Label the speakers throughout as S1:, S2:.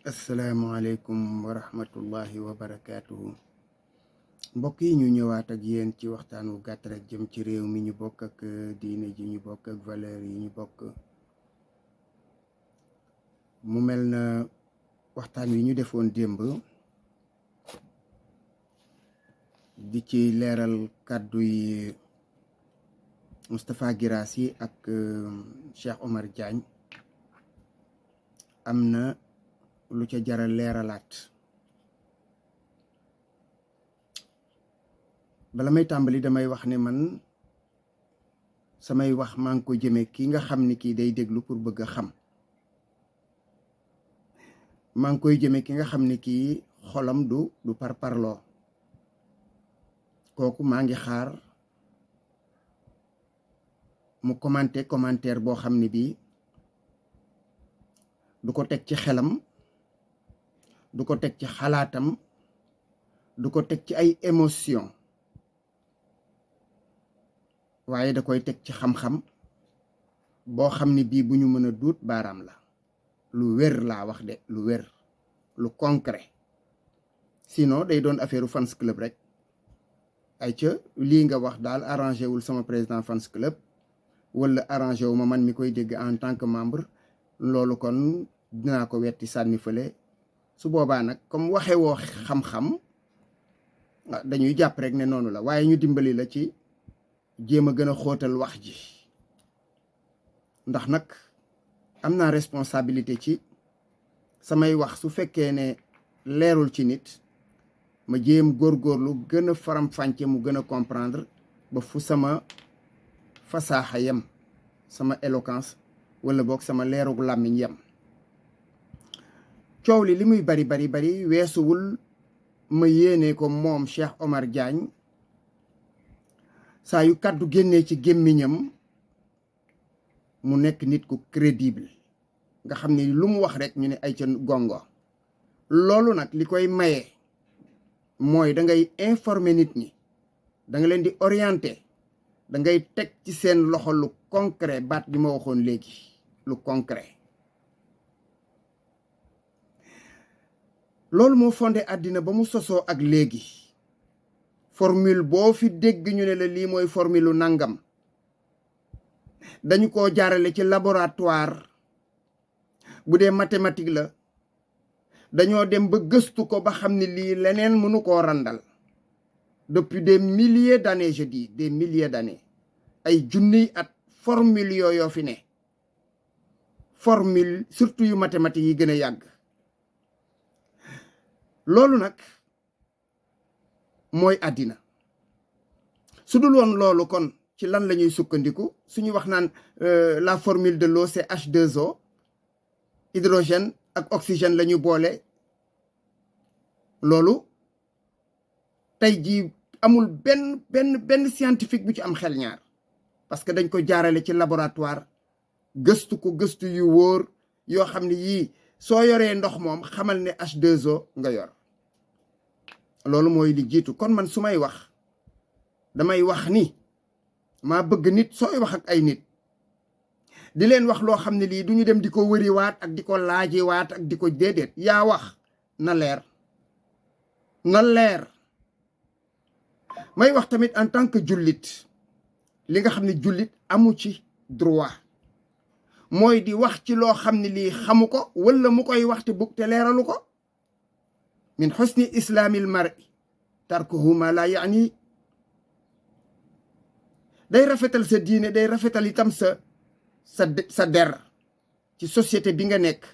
S1: asalaamaaleykum wa rahmatullahi wa barakaatuhu mbokk yi ñu ñëwaat ak yéen ci waxtaan wu gàtt rek jëm ci réew mi ñu bokk ak diine ji ñu bokk ak valeur yi ñu bokk. mu mel na waxtaan wi ñu defoon démb di ci leeral kàddu yi Moustapha Guirassy ak Cheikh Omar Diagne am na lu ca jaral leeralaat. bala may tàmbali damay wax ne man samay wax maa ngi ko jëme ki nga xam ni kii day déglu pour bëgg a xam, maa ngi koy jëme ki nga xam ni kii xolam du parparloo. kooku maa ngi xaar mu commentaire boo xam ni bii du ko teg ci xelam, du ko teg ci xalaatam, du ko teg ci ay émotion, waaye da koy teg ci xam-xam boo xam ni bii bu ñu mën a duut baaraam la. lu wér laa wax de, lu wér, lu concret. sinon day doon affaire fans club rek. ay ca lii nga wax daal arrangé wul sama président fans club wala arrangé wu ma man mi koy dégg en tant que membre, loolu kon dinaa ko wetti sànni fële. su boobaa nag comme waxe woo xam-xam dañuy jàpp rek ne noonu la, waaye ñu dimbali la ci jéem a gën a xóotal wax ji, ndax nag am naa responsabilité ci samay wax. su fekkee ne leerul ci nit ma jéem góorgóorlu gën a faram-fàcce mu gën a comprendre ba fu sama fasaaxa yem, sama éloquence wala boog sama leerug làmmiñ yem. coow li muy bari weesuwul ma yéene ko moom Cheikh Omar Diagne saa yu kàddu génnee ci gémmiñam mu nekk nit ku crédible, nga xam ni lu mu wax rek ñu ne ay ca gongo. loolu nag li koy maye mooy da ngay informer nit ñi, da nga leen di orienter, da ngay teg ci seen loxo lu concret. baat bi ma waxoon léegi, lu concret. loolu moo fondé àddina ba mu sosoo ak léegi. formule boo fi dégg ñu ne la lii mooy formule nangam, dañu ko jaarale ci laboratoire. bu dee mathématique la dañoo dem ba gëstu ko ba xam ne lii leneen mënu koo randal. depuis des milliers d'années, je dis des milliers d'années, ay junniy at formule yooyu fi ne. formule surtout yu mathématique yi gën a yàgg. loolu nag mooy àddina. su dul woon loolu kon ci lan la ñuy sukkandiku suñu wax naan la formule de l'eau c'est H2O, hydrogène ak oxygène la ñu boole. loolu tey jii amul benn scientifique bu ci am xel ñaar, parce que dañ ko jaarale ci laboratoire, gëstu ko gëstu yu wóor yoo xam ne yii soo yoree ndox moom xamal ne H2O nga yor. loolu mooy li jiitu. kon man su may wax damay wax ni maa bëgg nit sooy wax ak ay nit di leen wax loo xam ne lii du ñu dem di ko wëriwaat ak di ko laajiwaat ak di ko déedéet. yaa wax na leer, na leer. may wax tamit en tant que jullit, li nga xam ne jullit amu ci droit mooy di wax ci loo xam ne lii xamu ko wala mu koy wax te bugg te leeralu ko. min xusni islaamil mar'i tarkuhu ma la yaani. day rafetal sa diine, day rafetal itam sa der ci société bi nga nekk.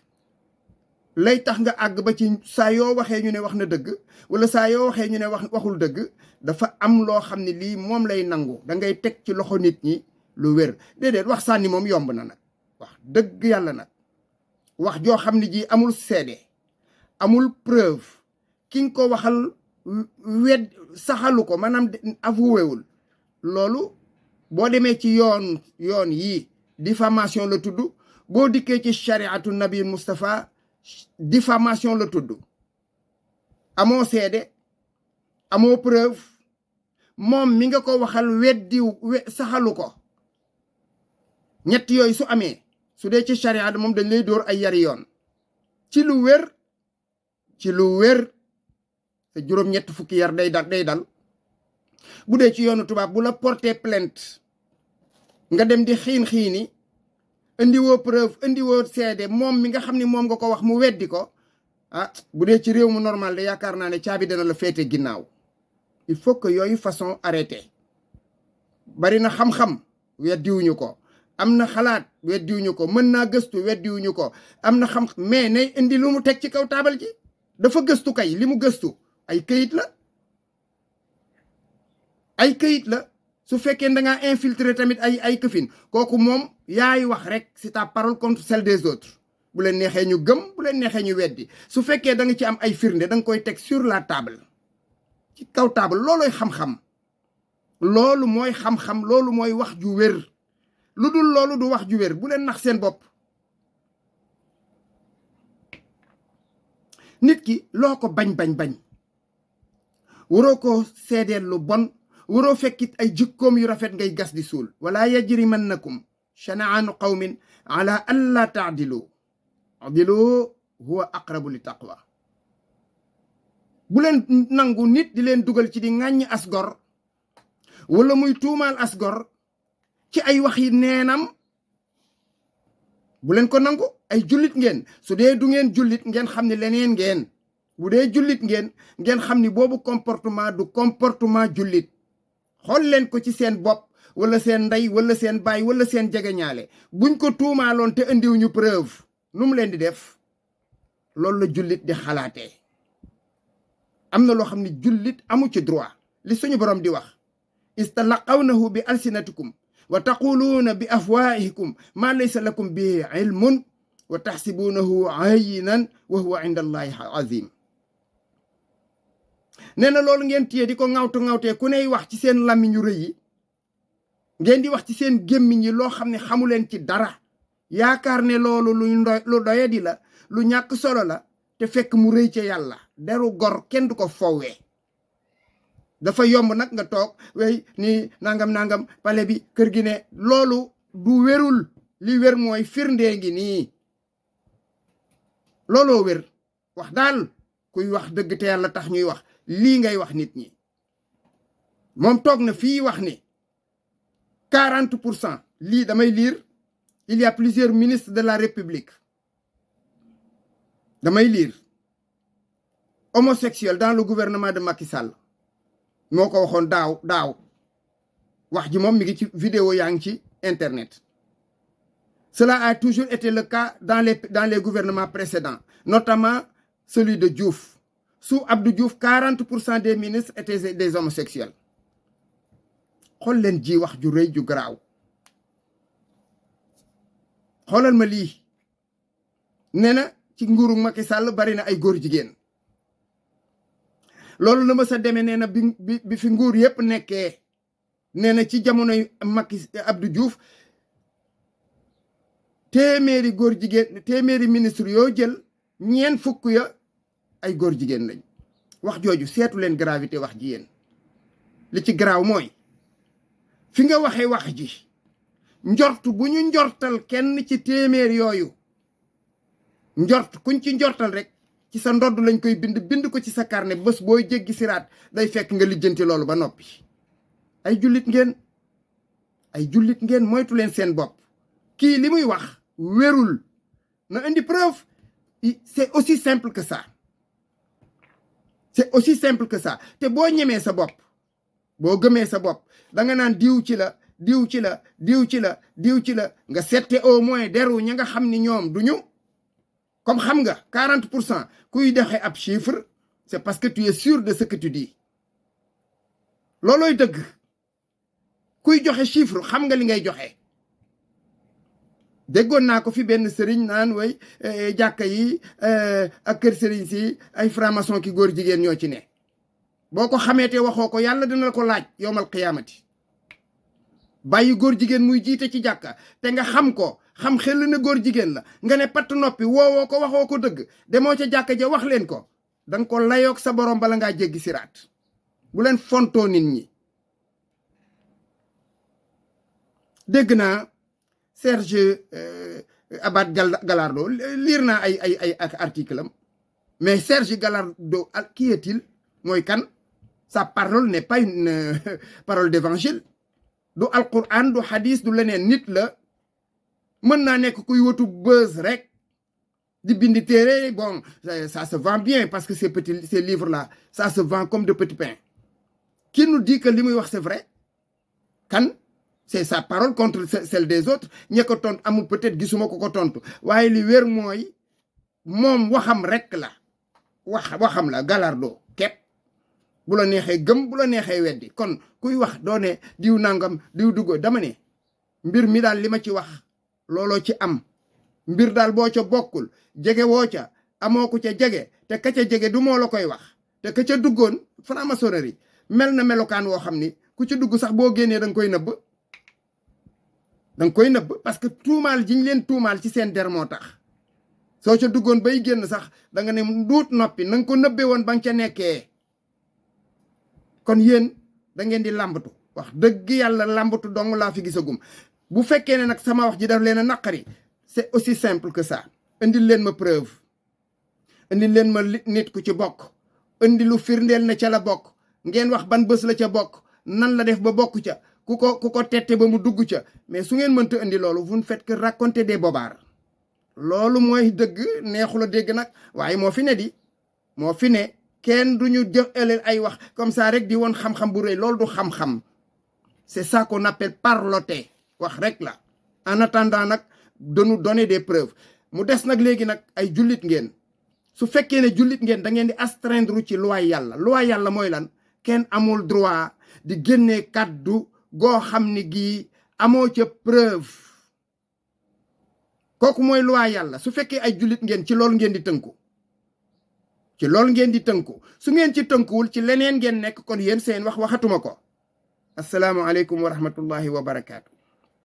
S1: lay tax nga àgg ba ci saa yoo waxee ñu ne wax na dëgg wala saa yoo waxee ñu ne waxul dëgg, dafa am loo xam ne lii moom lay nangu. da ngay teg ci loxo nit ñi lu wér. déedéet wax sànni moom yomb na nag, wax dëgg yàlla nag. wax joo xam ne ji amul seede, amul preuve, ki nga ko waxal saxalu ko, maanaam avoué wul. loolu boo demee ci yoon yii diffamation la tudd. boo dikkee ci chariatu nabi Moustapha diffamation la tudd. amoo seede, amoo preuve, moom mi nga ko waxal saxalu ko. ñett yooyu su amee, su dee ci charia moom dañ lay dóor ay yari yoon ci lu wér ci lu wér sa juróom-ñett fukki yar day dal bu dee ci yoonu tubaab bu la porter plainte nga dem di xiini indiwoo preuve indiwoo seede moom mi nga xam ni moom nga ko wax mu weddi ko bu dee ci réew mu normal de yaakaar naa ne caabi dana la féete ginnaaw. il faut que yooyu façon arrêté. bari na xam-xam weddiwuñu ko, am na xalaat weddiwuñu ko, mën naa gëstu weddiwuñu ko, am na xam mais nay indi lu mu teg ci kaw taabal ji. dafa gëstu kay li mu gëstu ay këyit la su fekkee da ngaa infiltrer tamit ay këfin kooku moom yaay wax rek c'est ta parole contre celle des autres. bu leen neexee ñu gëm, bu leen neexee ñu weddi. su fekkee da nga ci am ay firnde da nga koy teg sur la table, ci kaw table. loolooy xam-xam, loolu mooy xam-xam, loolu mooy wax ju wér. lu dul loolu du wax ju wér. bu leen nax seen bopp. nit ki loo ko bañ waroo ko seedeel lu bon, waroo fekkit ay jikkoom yu rafet ngay gas di suul. wala yajrimannakum shana'aanu qawmin ala alla ta'dilu adilu huwa aqrabu li taqwa. bu leen nangu nit di leen dugal ci di ŋàññ asgor wala muy tuumaal asgor ci ay wax yi neenam. bu leen ko nangu. ay jullit ngeen. su dee du ngeen jullit ngeen xam ne leneen ngeen. bu dee jullit ngeen xam ni boobu comportement du comportement jullit. xool leen ko ci seen bopp wala seen ndey wala seen baay wala seen jegeñaale. buñ ko tuumaaloon te indiwuñu preuve nu mu leen di def. loolu la jullit di xalaatee. am na loo xam ne jullit amu ci droit. li suñu borom di wax istalaqawnahu bi alsinatikum wa taquluuna bi afwahikum ma laysa lakum bihi ilmun wa taxsibuunahu hayyinan wa huwa inda allahi azim. nee na loolu ngeen téye di ko ŋawtee ku ney wax ci seen làmmiñ yu rëy yi, ngeen di wax ci seen gémmiñ yi loo xam ne xamuleen ci dara, yaakaar ne loolu lu doyadi la, lu ñàkk solo la, te fekk mu rëy ca yàlla. deru gor kenn du ko fowwee. dafa yomb nag nga toog way ni nangam pale bi kër gi ne loolu du wérul. li wér mooy firndee ngi nii. looloo wér. wax daal kuy wax dëgg te yàlla tax ñuy wax lii ngay wax nit ñi. moom toog na fii wax ni 40% lii damay lire. il y a plusieurs ministres de la République. damay lire. homosexuels dans le gouvernement de Macky Sall. moo ko waxoon daaw wax ji moom mi ngi ci vidéo yaa ngi ci internet. cela a toujours été le cas dans les gouvernements précédents, notamment celui de Diouf. Sous Abdou Diouf 40% des ministres étaient des homosexuels. xool leen ji wax ju rëy ju garaaw. xoolal ma lii. nee na ci nguuru Macky Sall bari na ay góor jigéen. loolu la ma sa demee nee na bi fi nguur yépp nekkee. nee na ci jamonoy Macky Abdou Diouf téeméeri góor jigéen téeméeri ministre yoo jël ñeent fukk ya ay góor jigéen lañ. wax jooju seetu leen gravité wax ji yéen. li ci garaaw mooy fi nga waxee wax ji njort bu ñu njortal kenn ci téeméer yooyu, njort kuñ ci njortal rek ci sa ndodd lañ koy bind ko ci sa carnet. bés booy jéggi siraat day fekk nga lijjanti loolu ba noppi. ay jullit ngeen moytu leen seen bopp. kii li muy wax wérul, na indi preuve. c'est aussi simple que ça. te boo ñemee sa bopp, boo gëmee sa bopp, da nga naan diw ci la nga seete au moins deru ña nga xam ni ñoom duñu. comme xam nga 40% kuy doxe ab chiffre, c'est parce que tu es sûr de ce que tu dis. loolooy dëgg. kuy joxe chiffre xam nga li ngay joxe. déggoon naa ko fi benn sëriñ naan way jàkka yi ak kër sëriñ si ay franc-maçon ki góor jigéen ñoo ci ne. boo ko xamee te waxoo ko yàlla dina la ko laaj yowmal qiyaamati. bàyyi góor jigéen muy jiite ci jàkka te nga xam ko, xam xel na góor jigéen la, nga ne patt noppi woowoo ko waxoo ko dëgg, demoo ca jàkka ja wax leen ko, danga ko layoog sa borom bala ngaa jéggi siraat. bu leen fontoo nit ñi. dégg naa Serge Abad Galardo liir naa ay article am, mais Serge Gallardo qui est-il mooy kan? Sa parole n'est pas une parole d'évangile, du alquran du hadith du leneen, nit la mën naa nekk kuy watu buzz rek di bindi téere. Bon, ça se vend bien parce que ces livres là ça se vend comme de petits pains. Qui nous dit que li muy wax c'est vrai? Kan? C'est sa parole contre celle des autres. ñe ko tontu amul, peut-être gisuma ko tontu, waaye li wér mooy moom waxam rek la, waxam la Gallardo képp. bu la neexee gëm, bu la neexee weddi. kon kuy wax doo ne diw nangam diw duggo. dama ne mbir mi daal li ma ci wax looloo ci am. mbir daal boo ca bokkul, jege woo ca, amoo ko ca jege, te ka ca jege du moo la koy wax, te ka ca duggoon franc-maçonnerie mel na melokaan woo xam ni ku ci dugg sax boo génnee da nga koy nëbb. da nga koy nëbb parce que tuumaal jiñ leen tuumaal ci seen der moo tax. soo ca duggoon bay génn sax da nga ne duut noppi na nga ko nëbbee woon ba nga ca nekkee. kon yéen da ngeen di làmbatu, wax dëgg yàlla làmbatu dong laa fi gisagum. bu fekkee ne nag sama wax ji daf leen a naqari, c'est aussi simple que ça. indil leen ma preuve, indil leen ma nit ku ci bokk, indi lu firndeel na ca la bokk, ngeen wax ban bés la ca bokk, nan la def ba bokk ca, ku ko tette ba mu dugg ca. mais su ngeen mënta indi loolu, vous ne faites que raconter des bobards. loolu mooy dëgg, neexula dégg nag, waaye moo fi ne di, moo fi ne. kenn duñu jox ëllëg ay wax comme ça rek di woon xam-xam bu rëy. loolu du xam-xam. c'est ça qu'on appelle parloter, wax rek la. en attendant nag de nous donner des preuves. mu des nag léegi nag ay jullit ngeen. su fekkee ne jullit ngeen da ngeen di astreindre ci loi yàlla. loi yàlla mooy lan? kenn amul droit di génnee kàddu goo xam ni gii amoo ca preuve. kooku mooy loi yàlla. su fekkee ay jullit ngeen, ci loolu ngeen di tënku. ci loolu ngeen di tënku. su ngeen ci tënkuwul ci leneen ngeen nekk, kon yéen seen wax waxatuma ko. assalaamu aleykum wa rahmatullahi wa barakaatu.